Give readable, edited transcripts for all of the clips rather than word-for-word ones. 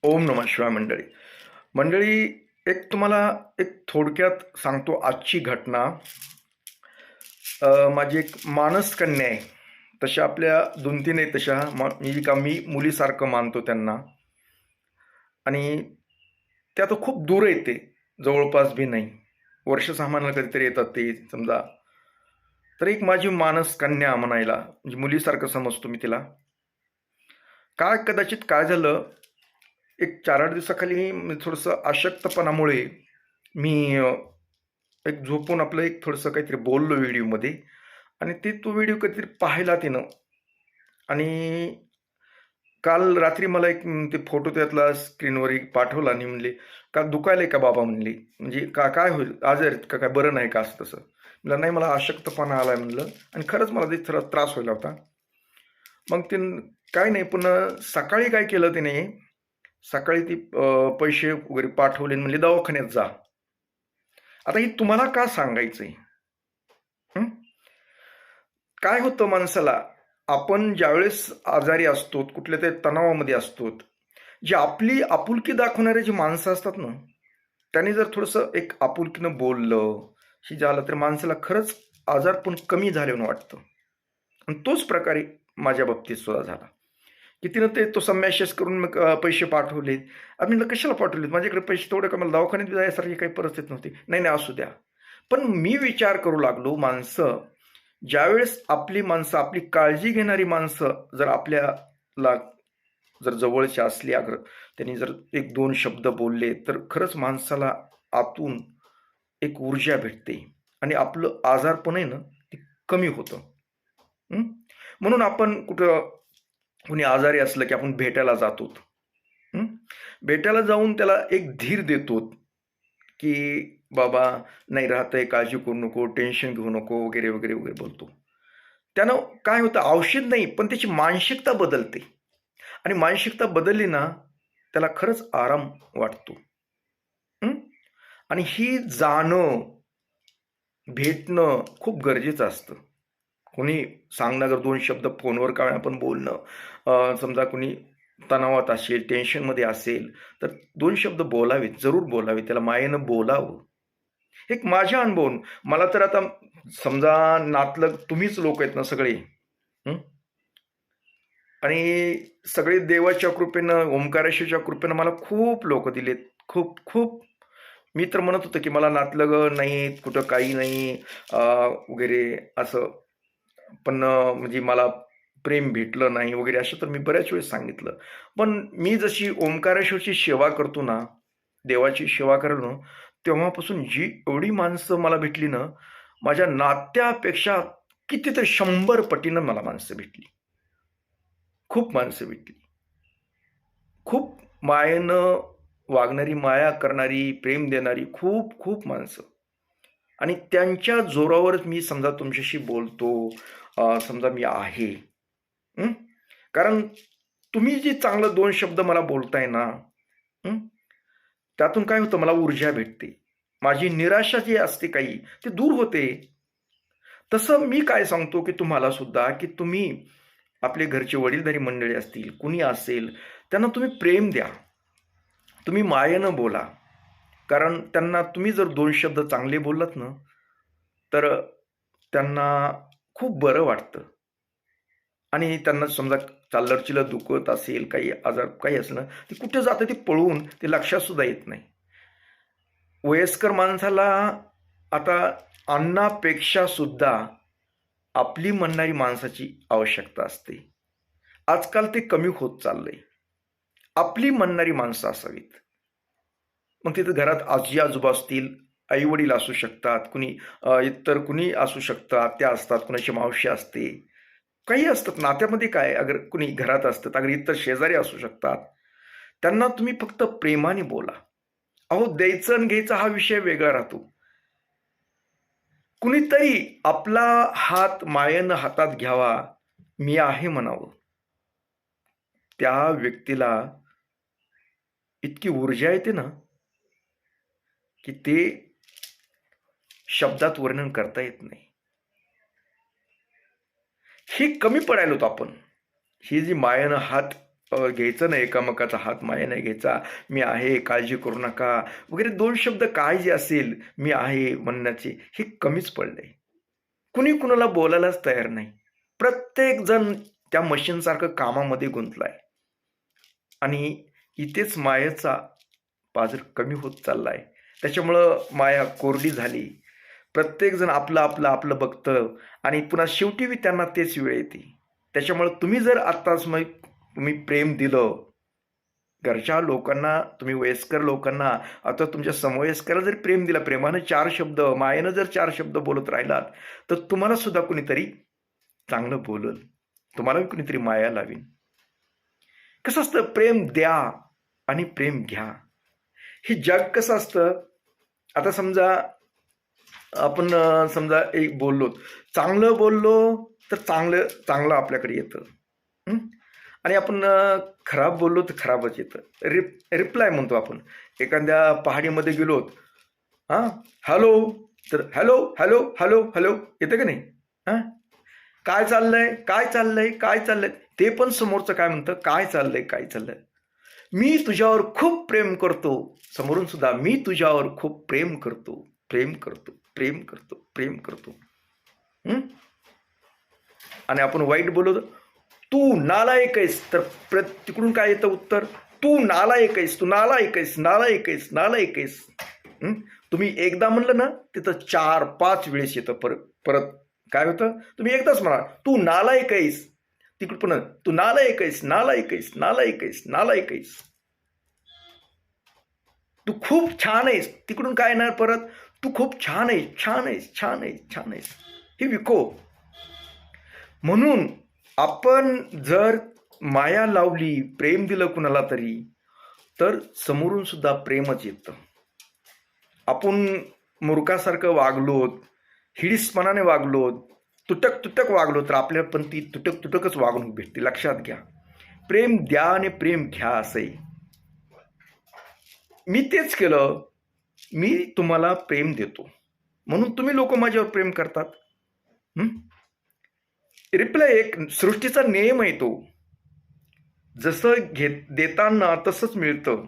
ओम नमः शिवाय मंडळी. मंडळी, एक तुम्हाला एक थोडक्यात सांगतो आजची घटना. माझी एक मानस कन्या आहे. तशा आपल्या 2-3 आहेत तशा. मी मुलीसारखं मानतो त्यांना. आणि त्या तर खूप दूर आहेत, ते जवळपास बी नाही. वर्ष 6 महिन्याला कधीतरी येतात ते समजा. तर एक माझी मानस कन्या म्हणायला, म्हणजे मुलीसारखं समजतो मी तिला. कदाचित काय झालं, एक 4-8 दिवसाखाली थोडंसं अशक्तपणामुळे मी एक झोपून आपलं एक थोडंसं काहीतरी बोललो व्हिडिओमध्ये. आणि तो व्हिडिओ कधीतरी पाहिला तिनं. आणि काल रात्री मला एक ते फोटो त्यातला स्क्रीनवर एक पाठवला आणि म्हणले, "का दुखायलंय का बाबा?" म्हणली. म्हणजे काय होईल, आजारी आहेत का, काय बरं नाही का, असं तसं. म्हणलं, "नाही, मला अशक्तपणा आलाय" म्हणलं. आणि खरंच मला ते थोडा त्रास व्हायला होता. मग ते काय नाही, पण सकाळी काय केलं त्याने, सकाळी ती पैसे वगैरे पाठवले आणि म्हणले, "दवाखान्यात जा." आता हे तुम्हाला का सांगायचंय? हं? काय होतं माणसाला, आपण ज्यावेळेस आजारी असतो, कुठल्या तरी तणावामध्ये असतो, जी आपली आपुलकी दाखवणारे जी माणसं असतात ना, त्यांनी जर थोडंसं एक आपुलकीनं बोललं, हे झालं तर माणसाला खरंच आजारपण कमी झाल्यानं वाटतं. आणि तोच प्रकारे माझ्या बाबतीत सुद्धा झाला, की तिनं तो मेसेज करून मग पैसे पाठवले. आम्ही म्हणलं, "कशाला पाठवलेत? माझ्याकडे पैसे तेवढे का, मला दवाखान्यात जायसारखी काही परिस्थिती नव्हती." "नाही, नाही, असू द्या." पण मी विचार करू लागलो, ज्यावेळेस आपली माणसं, आपली काळजी घेणारी माणसं जर आपल्याला जर जवळची असली, अगर त्यांनी जर 1-2 शब्द बोलले, तर खरंच माणसाला आतून एक ऊर्जा भेटते आणि आपलं आजारपण आहे ना, ते कमी होतं. हं? म्हणून आपण कुणी आजारी असलं की आपण भेटायला जातो. हं? भेटायला जाऊन त्याला एक धीर देतो, की "बाबा, नाही, राहतंय, काळजी करू नको, टेन्शन घेऊ नको" वगैरे, वगैरे, वगैरे बोलतो. त्यानं काय होतं, औषध नाही, पण त्याची मानसिकता बदलते. आणि मानसिकता बदलली ना, त्याला खरंच आराम वाटतो. हं? आणि ही जाणं, भेटणं खूप गरजेचं असतं. कोणी सांगणार, जर 2 शब्द फोनवर काय आपण बोलणं, समजा कोणी तणावात असेल, टेन्शनमध्ये असेल, तर 2 शब्द बोलावेत, जरूर बोलावेत. त्याला मायेनं बोलावं. एक माझ्या अनुभवून मला तर आता समजा नातलग तुम्हीच लोक आहेत ना सगळे. हं? आणि सगळे देवाच्या कृपेनं, ओंकारेश्वरच्या कृपेनं मला खूप लोक दिलेत. खूप, खूप. मी तर म्हणत होतो, की मला नातलग नाहीत, कुठं काही नाही, वगैरे असं. पण म्हणजे मला प्रेम भेटलं नाही वगैरे, असं तर मी बऱ्याच वेळेस सांगितलं. पण मी जशी ओंकारेश्वरची सेवा करतो ना, देवाची सेवा करतो, तेव्हापासून जी एवढी माणसं मला भेटली ना, माझ्या नात्यापेक्षा कितीतरी 100 पटीनं मला माणसं भेटली. खूप माणसं भेटली. खूप मायेनं वागणारी, माया करणारी, प्रेम देणारी खूप खूप माणसं. आणि त्यांच्या जोरावरच मी समजा तुमच्याशी बोलतो, समजा मी आहे. हं? कारण तुम्ही जे चांगलं 2 शब्द मला बोलताय ना, हं? त्यातून काय होतं, मला ऊर्जा भेटते. माझी निराशा जी असते काही, ती दूर होते. तसं मी काय सांगतो, की तुम्हाला सुद्धा, की तुम्ही आपले घरचे वडीलधारी मंडळी असतील, कुणी असेल, त्यांना तुम्ही प्रेम द्या. तुम्ही मायेनं बोला. कारण त्यांना तुम्ही जर 2 शब्द चांगले बोललात ना, तर त्यांना खूप बरं वाटतं. आणि त्यांना समजा चाललर-चिलर दुखत असेल, काही आजार काही असलं, ते कुठे जातं ते पळून, ते लक्षात सुद्धा येत नाही. वयस्कर माणसाला आता अन्नापेक्षा सुद्धा आपली म्हणणारी माणसाची आवश्यकता असते. आजकाल ते कमी होत चाललंय. आपली म्हणणारी माणसं असावीत. मग तिथं घरात आजी-आजोबा असतील, आई-वडील असू शकतात, इतर कुणी असू शकतात, त्या असतात, कुणाची मावशी असते. काही असतात नात्यामध्ये, काय अगर कुणी घरात असतात, अगर इतर शेजारी असू शकतात. त्यांना तुम्ही फक्त प्रेमाने बोला. अहो, द्यायचं आणि घ्यायचा हा विषय वेगळा राहतो. कुणीतरी आपला हात मायेनं हातात घ्यावा, मी आहे म्हणावं. त्या व्यक्तीला इतकी ऊर्जा येते ना, की ते शब्दात वर्णन करता येत नाही. हे कमी पडायलोत आपण. ही जी मायेनं हात घ्यायचं नाही, एकामेकाचा हात माया नाही घ्यायचा. मी आहे, काळजी करू नका वगैरे 2 शब्द काय जे असेल, मी आहे म्हणण्याचे, हे कमीच पडलंय. कुणी कुणाला बोलायलाच तयार नाही. प्रत्येक जण त्या मशीनसारखं कामामध्ये गुंतलाय आणि इथेच मायेचा पाझर कमी होत चाललाय. त्याच्यामुळं माया कोरडी झाली. प्रत्येकजण आपलं बघतं आणि पुन्हा शेवटी बी त्यांना तेच वेळ येते. त्याच्यामुळं तुम्ही जर आत्ताच मग तुम्ही प्रेम दिलं घरच्या लोकांना, तुम्ही वयस्कर लोकांना आता तुमच्या समवयस्कराला जर प्रेम दिला, प्रेमानं 4 शब्द, मायेनं जर 4 शब्द बोलत राहिलात, तर तुम्हाला सुद्धा कुणीतरी चांगलं बोलल. तुम्हाला कुणीतरी माया लावीन. कसं असतं, प्रेम द्या आणि प्रेम घ्या. हे जग कसं असतं, आता समजा आपण समजा एक बोललो, चांगलं बोललो तर चांगलं चांगलं आपल्याकडे येतं. आणि आपण खराब बोललो तर खराबच येतं. रिप्लाय म्हणतो आपण. एखाद्या पहाडीमध्ये गेलो, हां, हॅलो, तर हॅलो हॅलो हॅलो हॅलो येतं का नाही? हां, काय चाललंय, काय चाललंय, काय चाललंय, ते पण समोरचं काय म्हणतं, काय चाललंय, काय चाललंय, मी तुझ्यावर खूप प्रेम करतो. समोरून सुद्धा मी तुझ्यावर खूप प्रेम करतो, प्रेम करतो, प्रेम करतो, प्रेम करतो. आणि आपण वाईट बोलतो, तू नालायक आहेस, तर तिकडून काय येतं उत्तर, तू नालायक आहेस, तू नालायक आहेस, नालायक आहेस, नालायक आहेस. तुम्ही एकदा म्हणलं ना, तिथं 4-5 वेळेस येतं परत परत. काय होतं, तुम्ही एकदाच म्हणा, तू नालायक आहेस, तिकडून पुन्हा तू नालायक आहेस, नालायक आहेस, नालायक आहेस, नालायक आहेस. तू खूप छान आहेस, तिकडून काय येणार परत, तू खूप छान आहेस, छान आहेस, छान आहेस, छान आहेस. हे विको. म्हणून आपण जर माया लावली, प्रेम दिलं कुणाला तरी, तर समोरून सुद्धा प्रेमच येतं. आपण मूर्खासारखं वागलो, हिडीसपणाने वागलो, तुटक तुटक वागलो, तर आपल्याला पण ती तुटक तुटकच वागणूक भेटते. लक्षात घ्या, प्रेम द्या आणि प्रेम घ्या असंही. मी तेच केलं, मी तुम्हाला प्रेम देतो म्हणून तुम्ही लोक माझ्यावर प्रेम करतात. रिप्लाय एक सृष्टीचा नियम आहे तो. जसं देताना तसंच मिळतं.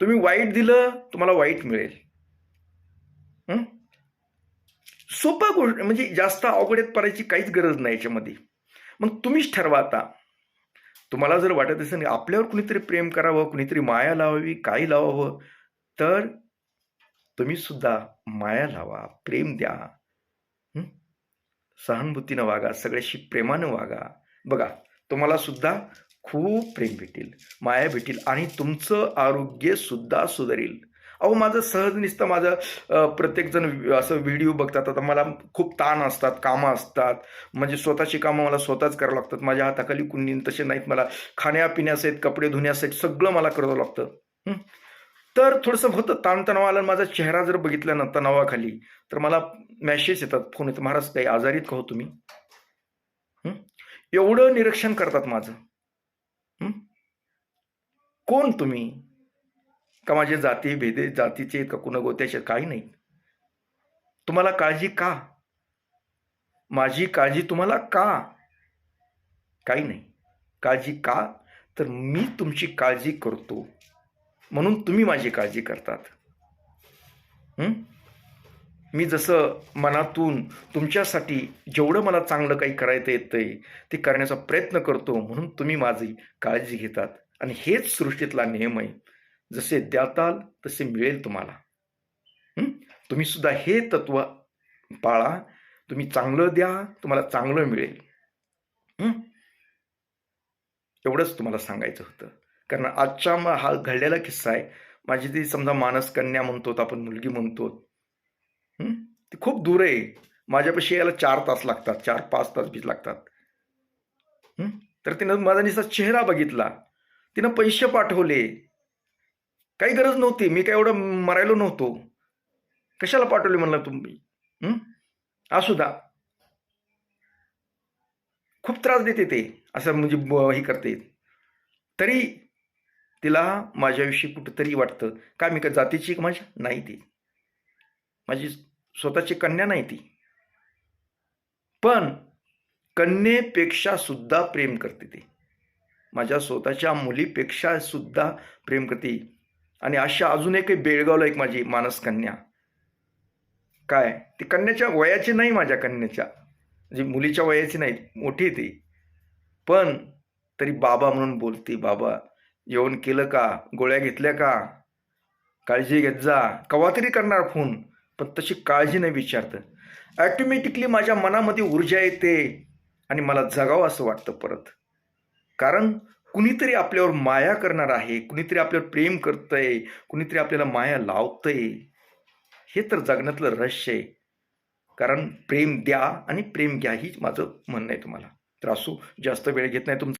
तुम्ही वाईट दिलं, तुम्हाला वाईट मिळेल. सोपा गोष्ट, म्हणजे जास्त अवघडत पडायची काहीच गरज नाही याच्यामध्ये. मग तुम्हीच ठरवा आता. तुम्हाला जर वाटत असेल आपल्यावर कुणीतरी प्रेम करावं, कुणीतरी माया लावावी, काही लावावं, तर तुम्ही सुद्धा माया लावा, प्रेम द्या. सहानुभूतीनं वागा, सगळ्याशी प्रेमानं वागा. बघा, तुम्हाला सुद्धा खूप प्रेम भेटेल, माया भेटेल आणि तुमचं आरोग्य सुद्धा सुधारेल. अहो, माझं सहज नुसतं माझं प्रत्येकजण असं व्हिडिओ बघतात. आता मला खूप ताण असतात, कामं असतात, म्हणजे स्वतःची कामं मला स्वतःच करावं लागतात. माझ्या हाताखाली कुणी तसे नाहीत. मला खाण्यापिण्यासहित, कपडे धुण्यासहित सगळं मला करावं लागतं. तर थोडंसं होतं ताणतणाव आला. माझा चेहरा जर बघितला ना तणावाखाली, तर मला मेसेज येतात, फोन येतो, महाराज काही आजारीत का हो तुम्ही? एवढं निरीक्षण करतात माझं. कोण तुम्ही? का माझे जाती भेदे जातीचे का कुणा गोत्याचे? काही नाही. तुम्हाला काळजी का? माझी काळजी तुम्हाला का? काही नाही. काळजी का? तर मी तुमची काळजी करतो म्हणून तुम्ही माझी काळजी करतात. मी जसं मनातून तुमच्यासाठी जेवढं मला चांगलं काही करायचं येतंय ते करण्याचा प्रयत्न करतो म्हणून तुम्ही माझी काळजी घेतात. आणि हेच सृष्टीतला नियम आहे. जसे द्याताल तसे मिळेल तुम्हाला. तुम्ही सुद्धा हे तत्व पाळा. तुम्ही चांगलं द्या, तुम्हाला चांगलं मिळेल. एवढंच तुम्हाला सांगायचं होतं. कारण आजच्या हा घडलेला किस्सा आहे. माझी ती समजा मानस कन्या म्हणतो, आपण मुलगी म्हणतो, ती खूप दूर आहे. माझ्यापाशी यायला 4 तास लागतात, 4-5 तास बी लागतात. तर तिनं माझा नुसता चेहरा बघितला, तिनं पैसे पाठवले. काही गरज नव्हती, मी काय एवढं मरायलो नव्हतो. कशाला पाठवले म्हणलं तुम्ही? असू द्या. खूप त्रास देते ते, असं म्हणजे हे करते. तरी तिला माझ्याविषयी कुठंतरी वाटतं. काय मी का जातीची का माझ्या? नाही, ती माझी स्वतःची कन्या नाही ती. पण कन्येपेक्षा सुद्धा प्रेम करते ती. माझ्या स्वतःच्या मुलीपेक्षा सुद्धा प्रेम करते. आणि अशा अजून एक बेळगावला एक माझी मानस कन्या, काय ती कन्याच्या वयाची नाही, माझ्या कन्याच्या म्हणजे मुलीच्या वयाची नाही, मोठी ती, पण तरी बाबा म्हणून बोलते. बाबा जेवण केलं का, गोळ्या घेतल्या का, काळजी घेत जा, कवा तरी करणार फोन, पण तशी काळजी नाही विचारतं. ॲटोमॅटिकली माझ्या मनामध्ये ऊर्जा येते आणि मला जगावं असं वाटतं परत. कारण कुणीतरी आपल्यावर माया करणार आहे, कुणीतरी आपल्यावर प्रेम करतंय, कुणीतरी आपल्याला माया लावतंय. हे तर जगण्यातलं रहस्य आहे. कारण प्रेम द्या आणि प्रेम घ्या, हीच माझं म्हणणं आहे तुम्हाला. तर असो, जास्त वेळ घेत नाही तुमचा.